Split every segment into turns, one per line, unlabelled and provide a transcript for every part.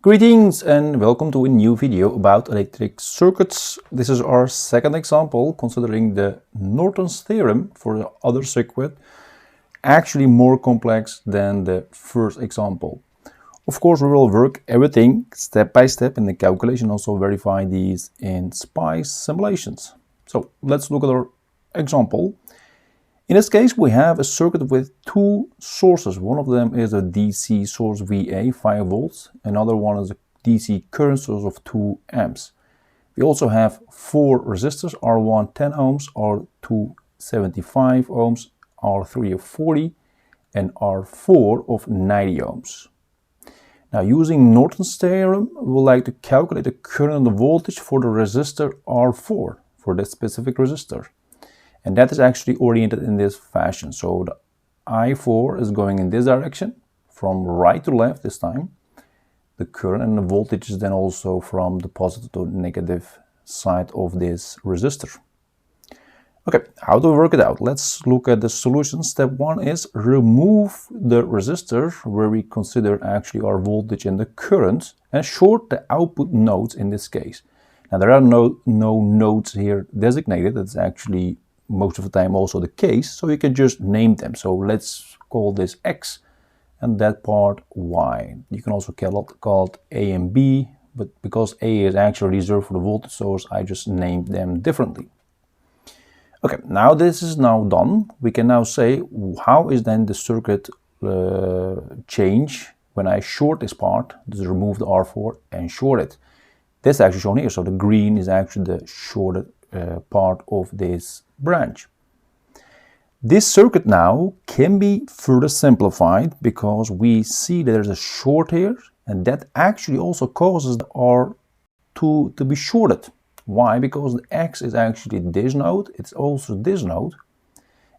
Greetings and welcome to a new video about electric circuits. This is our second example considering the Norton's theorem for the other circuit, actually more complex than the first example. Of course, we will work everything step by step in the calculation, also verify these in SPICE simulations. So let's look at our example. In this case, we have a circuit with two sources. One of them is a DC source VA, 5 volts. Another one is a DC current source of 2 amps. We also have 4 resistors, R1 10 ohms, R2 75 ohms, R3 of 40, and R4 of 90 ohms. Now, using Norton's theorem, we would like to calculate the current and the voltage for the resistor R4, for that specific resistor. And that is actually oriented in this fashion. So the I4 is going in this direction, from right to left this time. The current and the voltage is then also from the positive to negative side of this resistor. Okay, how to work it out? Let's look at the solution. Step 1 is remove the resistor where we consider actually our voltage and the current and short the output nodes in this case. Now there are no nodes here designated. It's actually most of the time also the case, so you can just name them. So let's call this X and that part Y. You can also call it A and B, but because A is actually reserved for the voltage source, I just named them differently. Okay, now this is now done. We can now say how is then the circuit change when I short this part, just remove the R4 and short it. This is actually shown here, so the green is actually the shorted part of this branch. This circuit now can be further simplified because we see that there's a short here, and that actually also causes the R2 to be shorted. Why? Because the X is actually this node, it's also this node,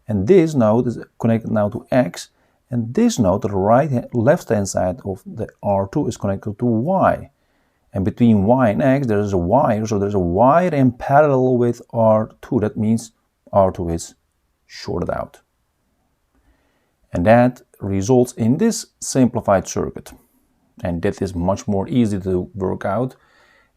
and this node is connected now to X, and this node, the left hand side of the R2 is connected to Y. And between Y and X there is a wire, so there's a wire in parallel with R2. That means R2 is shorted out. And that results in this simplified circuit. And that is much more easy to work out,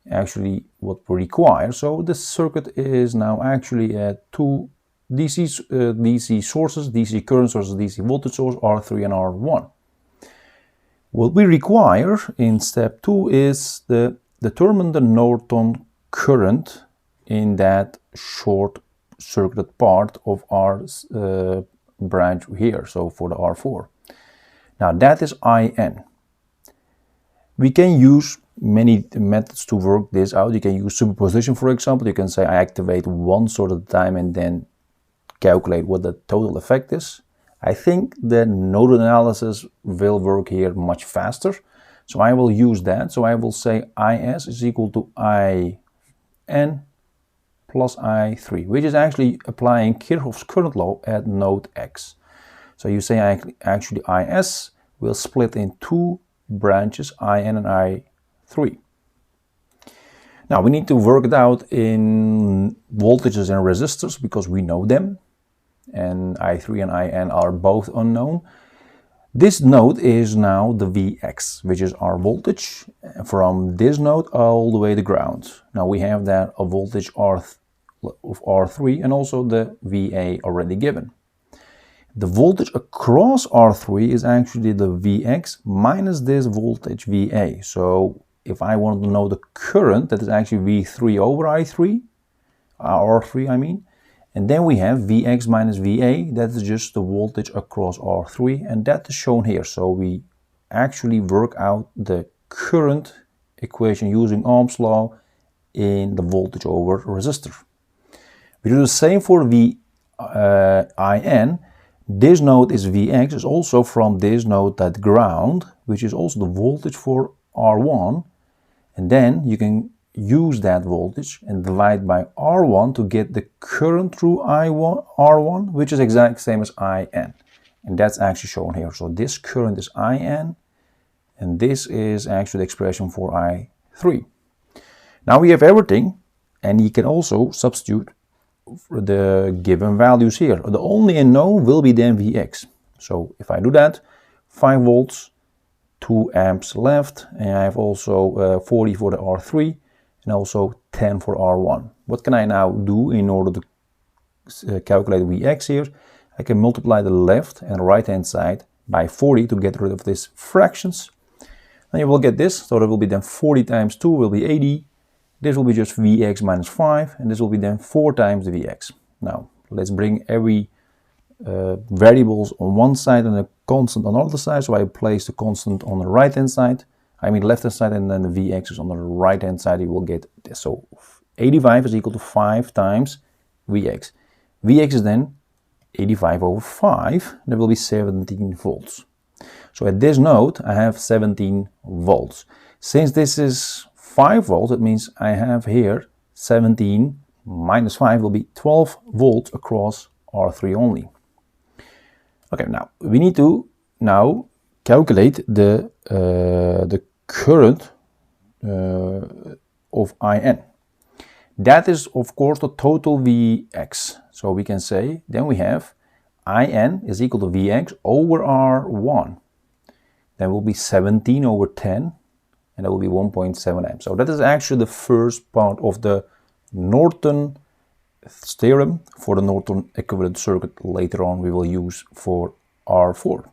actually what we require. So this circuit is now actually at two DC sources, DC current sources, DC voltage source, R3 and R1. What we require in step 2 is to determine the Norton current in that short circuited part of our branch here, so for the R4. Now that is IN. We can use many methods to work this out. You can use superposition, for example. You can say I activate one source at a time and then calculate what the total effect is. I think the node analysis will work here much faster. So I will use that. So I will say IS is equal to IN plus I3, which is actually applying Kirchhoff's current law at node X. So you say actually IS will split in two branches, IN and I3. Now we need to work it out in voltages and resistors because we know them. And I3 and IN are both unknown. This node is now the Vx, which is our voltage from this node all the way to ground. Now we have that a voltage of R3 and also the VA already given. The voltage across R3 is actually the Vx minus this voltage VA. So if I want to know the current, that is actually V3 over I3, R3 I mean. And then we have Vx minus VA, that is just the voltage across R3, and that is shown here. So we actually work out the current equation using Ohm's law in the voltage over resistor. We do the same for IN. This node is Vx, is also from this node that ground, which is also the voltage for R1. And then you can use that voltage and divide by R1 to get the current through R1, which is exactly the same as IN. And that's actually shown here. So this current is IN, and this is actually the expression for I3. Now we have everything, and you can also substitute the given values here. The only unknown will be then Vx. So if I do that, 5 volts, 2 amps left, and I have also 40 for the R3 and also 10 for R1. What can I now do in order to calculate Vx here? I can multiply the left and right hand side by 40 to get rid of these fractions. Then you will get this, so that will be then 40 times 2 will be 80. This will be just Vx minus 5, and this will be then 4 times the Vx. Now, let's bring every variables on one side and a constant on the other side. So I place the constant on the right hand side, I mean left hand side, and then the Vx is on the right hand side. You will get this. So 85 is equal to 5 times Vx. Vx is then 85 over 5, that will be 17 volts. So at this node I have 17 volts. Since this is 5 volts, it means I have here 17 minus 5 will be 12 volts across R3 only. Okay, now we need to now calculate the current of IN. That is of course the total Vx. So we can say then we have IN is equal to Vx over R1. That will be 17 over 10, and that will be 1.7 amps. So that is actually the first part of the Norton theorem for the Norton Equivalent Circuit. Later on we will use for R4.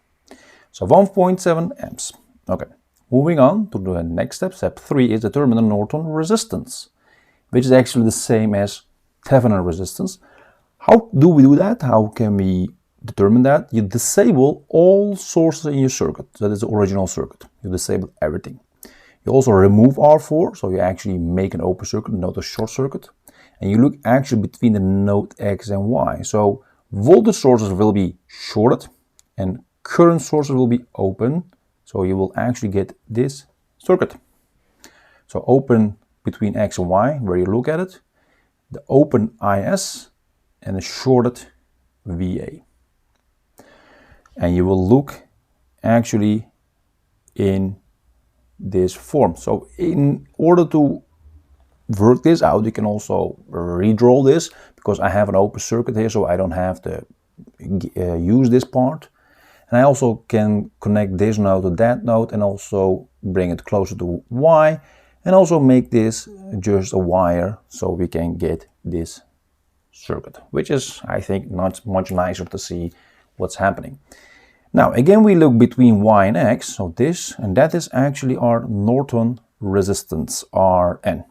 So 1.7 amps. Okay, moving on to the next step. Step 3 is determine the Norton resistance, which is actually the same as Thevenin resistance. How do we do that? How can we determine that? You disable all sources in your circuit. That is the original circuit. You disable everything. You also remove R4, so you actually make an open circuit, not a short circuit. And you look actually between the node X and Y. So voltage sources will be shorted and current sources will be open. So you will actually get this circuit. So open between X and Y, where you look at it, the open IS and the shorted VA. And you will look actually in this form. So in order to work this out, you can also redraw this, because I have an open circuit here, so I don't have to use this part. And I also can connect this node to that node and also bring it closer to Y, and also make this just a wire, so we can get this circuit, which is, I think, not much nicer to see what's happening. Now again we look between Y and X, so this and that is actually our Norton resistance, Rn.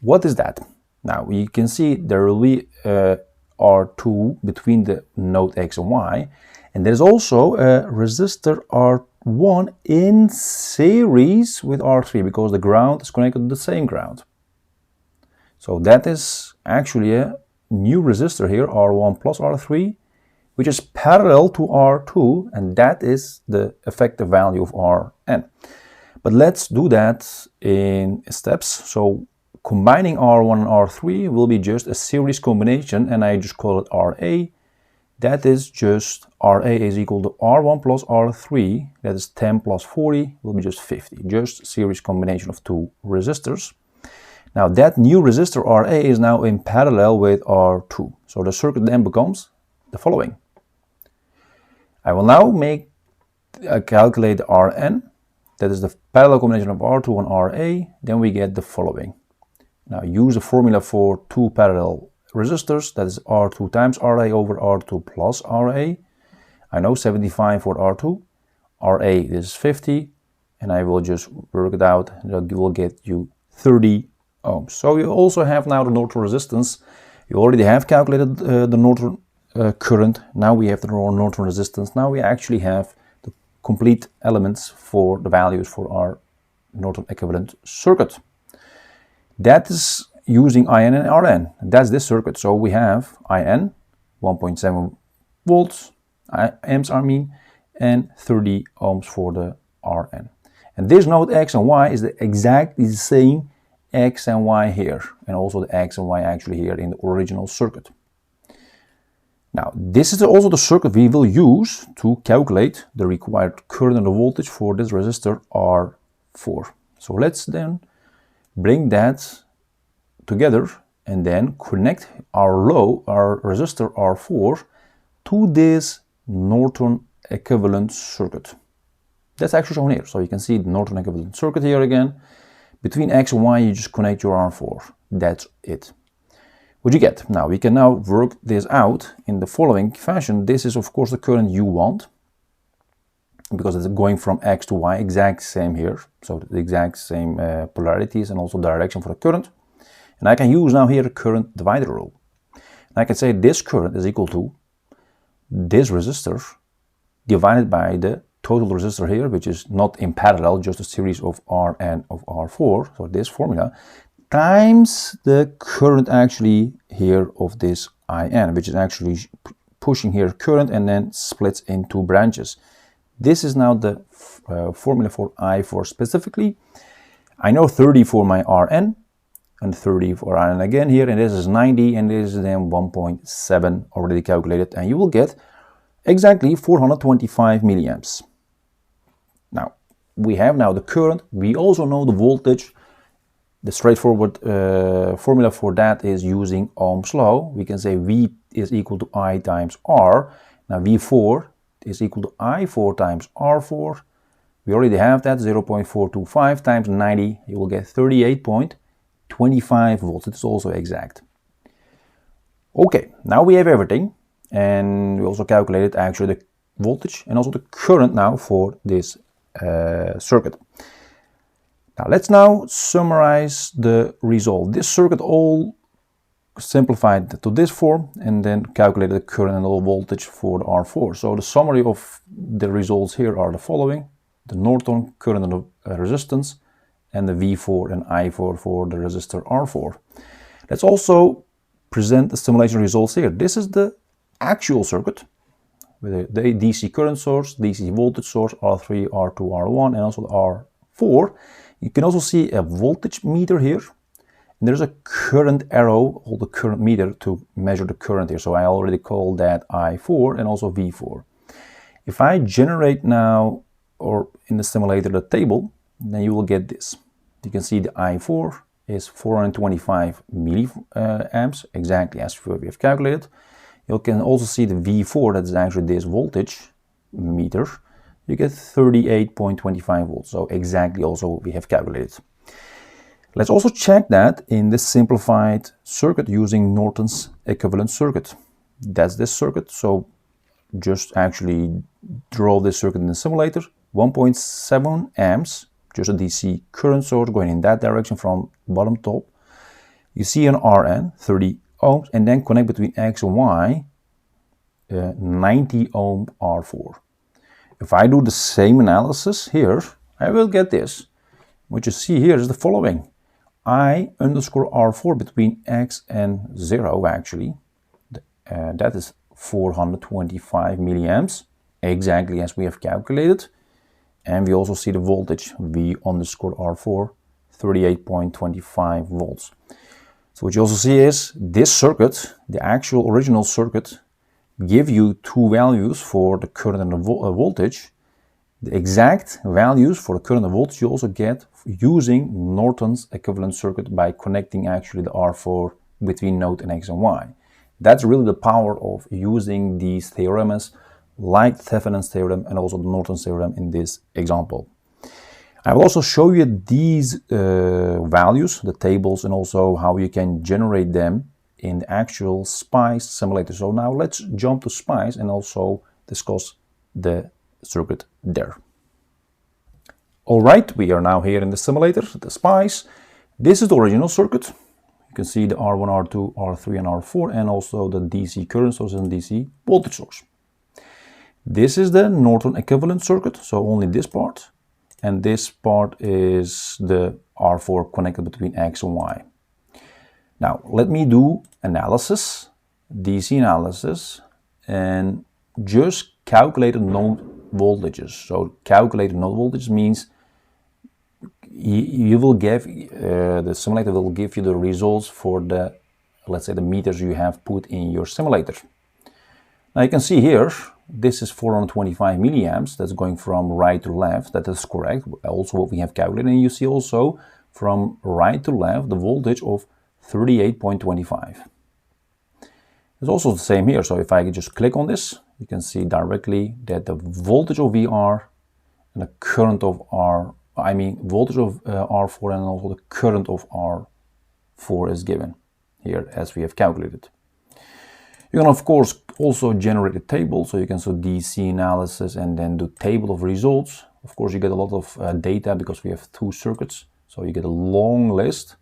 What is that? Now you can see there will be R2 between the node X and Y, and there's also a resistor R1 in series with R3, because the ground is connected to the same ground. So that is actually a new resistor here, R1 plus R3, which is parallel to R2, and that is the effective value of Rn. But let's do that in steps. So combining R1 and R3 will be just a series combination, and I just call it RA. That is just RA is equal to R1 plus R3, that is 10 plus 40, will be just 50. Just series combination of two resistors. Now that new resistor RA is now in parallel with R2. So the circuit then becomes the following. I will now calculate the Rn, that is the parallel combination of R2 and RA, then we get the following. Now use the formula for two parallel resistors, that is R2 times RA over R2 plus RA. I know 75 for R2, RA is 50, and I will just work it out, that will get you 30 ohms. So you also have now the Norton resistance. You already have calculated the Norton current. Now we have the Norton resistance. Now we actually have the complete elements for the values for our Norton equivalent circuit. That is using IN and RN. That's this circuit. So we have IN 1.7 volts, amps I mean, and 30 ohms for the RN. And this node X and Y is exactly the same X and Y here, and also the X and Y actually here in the original circuit. Now this is also the circuit we will use to calculate the required current and the voltage for this resistor R4. So let's then bring that together and then connect our resistor R4 to this Norton equivalent circuit. That's actually shown here. So you can see the Norton Equivalent Circuit here again. Between X and Y, you just connect your R4. That's it. What you get? Now, we can now work this out in the following fashion. This is, of course, the current you want, because it's going from X to Y, exact same here. So the exact same polarities and also direction for the current. And I can use now here the current divider rule. And I can say this current is equal to this resistor divided by the total resistor here, which is not in parallel, just a series of Rn of R4, so this formula, times the current actually here of this In, which is actually pushing here current and then splits in two branches. This is now the formula for I4 specifically. I know 30 for my Rn and 30 for Rn again here, and this is 90, and this is then 1.7 already calculated, and you will get exactly 425 milliamps. Now, we have now the current, we also know the voltage. The straightforward formula for that is using Ohm's law. We can say V is equal to I times R. Now V4 is equal to I4 times R4. We already have that, 0.425 times 90, you will get 38.25 volts. It is also exact. Okay, now we have everything, and we also calculated actually the voltage and also the current now for this circuit. Now let's now summarize the result. This circuit all simplified to this form and then calculated the current and all voltage for the R4. So the summary of the results here are the following: the Norton current and the resistance, and the V4 and I4 for the resistor R4. Let's also present the simulation results here. This is the actual circuit with the DC current source, DC voltage source, R3, R2, R1, and also the R4. You can also see a voltage meter here, and there's a current arrow, or the current meter, to measure the current here. So I already called that I4 and also V4. If I generate now, or in the simulator, the table, then you will get this. You can see the I4 is 425 milliamps, exactly as we have calculated. You can also see the V4, that is actually this voltage meter. You get 38.25 volts, so exactly also what we have calculated. Let's also check that in the simplified circuit using Norton's equivalent circuit. That's this circuit, so just actually draw this circuit in the simulator. 1.7 amps, just a DC current source going in that direction from bottom top. You see an Rn, 30 ohms, and then connect between X and Y, 90 ohm R4. If I do the same analysis here, I will get this. What you see here is the following. I underscore R4 between X and 0 actually. That is 425 milliamps, exactly as we have calculated. And we also see the voltage, V underscore R4, 38.25 volts. So what you also see is this circuit, the actual original circuit, give you two values for the current and the voltage. The exact values for the current and voltage you also get using Norton's equivalent circuit by connecting actually the R4 between node and X and Y. That's really the power of using these theorems like Thevenin's theorem and also the Norton's theorem in this example. I will also show you these values, the tables, and also how you can generate them in the actual SPICE simulator. So now let's jump to SPICE and also discuss the circuit there. All right, we are now here in the simulator, the SPICE. This is the original circuit. You can see the R1, R2, R3, and R4, and also the DC current source and DC voltage source. This is the Norton equivalent circuit, so only this part. And this part is the R4 connected between X and Y. Now, let me do analysis, DC analysis, and just calculate the node voltages. So calculated node voltage means you will give, the simulator will give you the results for the, let's say, the meters you have put in your simulator. Now you can see here, this is 425 milliamps, that's going from right to left, that is correct, also what we have calculated. And you see also from right to left the voltage of 38.25. It's also the same here, so if I just click on this, you can see directly that the voltage of VR and the current of voltage of R4 and also the current of R4 is given here as we have calculated. You can of course also generate a table, so you can do DC analysis and then do table of results. Of course you get a lot of data because we have two circuits, so you get a long list.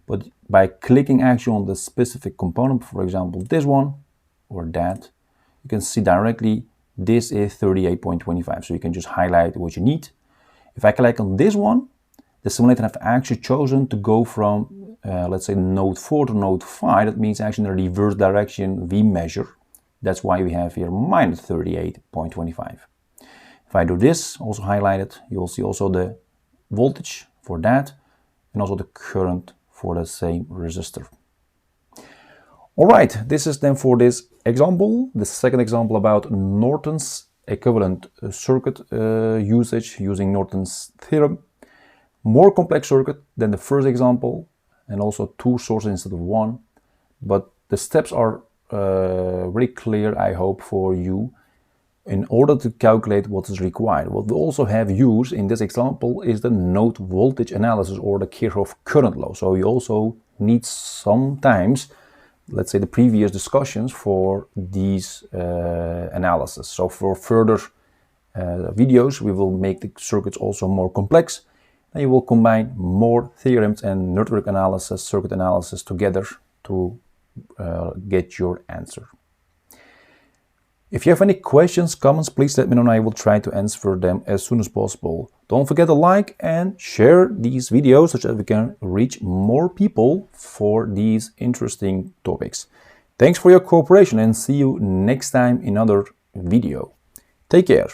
But by clicking actually on the specific component, for example this one or that, you can see directly this is 38.25, so you can just highlight what you need. If I click on this one, the simulator have actually chosen to go from, let's say, node 4 to node 5. That means actually in the reverse direction we measure. That's why we have here minus 38.25. If I do this, also highlight it, you will see also the voltage for that and also the current for the same resistor. Alright, this is then for this example, the second example about Norton's equivalent circuit usage using Norton's theorem. More complex circuit than the first example, and also two sources instead of one, but the steps are very clear, I hope, for you in order to calculate what is required. What we also have used in this example is the node voltage analysis or the Kirchhoff current law. So you also need sometimes, let's say, the previous discussions for these analysis. So for further videos we will make the circuits also more complex, and you will combine more theorems and network analysis, circuit analysis together to get your answer. If you have any questions, comments, please let me know and I will try to answer them as soon as possible. Don't forget to like and share these videos so that we can reach more people for these interesting topics. Thanks for your cooperation and see you next time in another video. Take care.